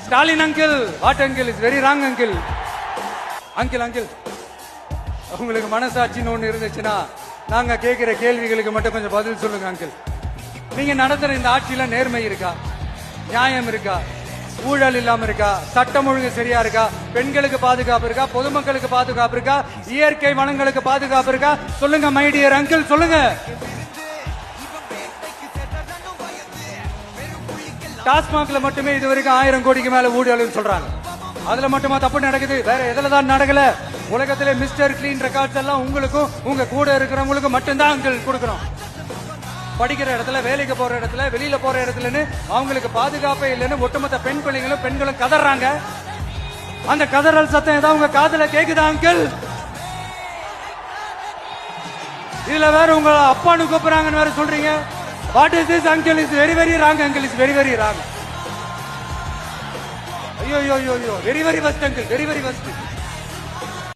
Stalin uncle, what uncle, is very wrong uncle. Uncle uncle, உங்களுக்கு மனசாட்சின்னு ஒண்ணு இருந்துச்சுன்னா நாங்க கேட்கிற கேள்விகளுக்கு மட்டும் கொஞ்சம் பதில் சொல்லுங்க அங்கிள். நீங்க நடத்துற இந்த ஆட்சியில நேர்மை இருக்கா, நியாயம் இருக்கா, ஊழல் இல்லாம இருக்கா, சட்டம் ஒழுங்கு சரியா இருக்கா, பெண்களுக்கு பாதுகாப்பு இருக்கா, பொதுமக்களுக்கு பாதுகாப்பு இருக்கா, இயற்கை வளங்களுக்கு பாதுகாப்பு இருக்கா? சொல்லுங்க மை டியர் அங்கிள், சொல்லுங்க. டாஸ்மாக்ல மட்டுமே இது வரைக்கும் 1000 கோடிக்கு மேல ஊழல் சொல்றாங்க. அதுல மட்டுமா தப்பு நடக்குது? வேற எதுல தான் நடக்கல? உலகத்திலே மிஸ்டர் கிளீன் ரெக்கார்ட்ஸ் எல்லாம் உங்களுக்கும் உங்க கூட இருக்கிறவங்களுக்கும் மட்டும்தான் அங்கிள் கொடுக்கணும். படிக்கிற இடத்துல, வேலைக்கு போற இடத்துல, வெளியில போற இடத்துலன்னு அவங்களுக்கு பாதுகாப்பே இல்லைன்னு ஒட்டுமொத்த பெண் பிள்ளைங்களும் பெண்களும் கதறாங்க. அந்த கதறல் சத்தம் ஏதாவது உங்க காதுல கேக்குதா அங்கிள்? இதுல வேற உங்க அப்பான்னு கூப்பிடுறாங்கன்னு வேற சொல்றீங்க. What is this uncle? Is very very wrong uncle, is very very wrong. ஐயோ ஐயோ ஐயோ, very very first uncle, very very first.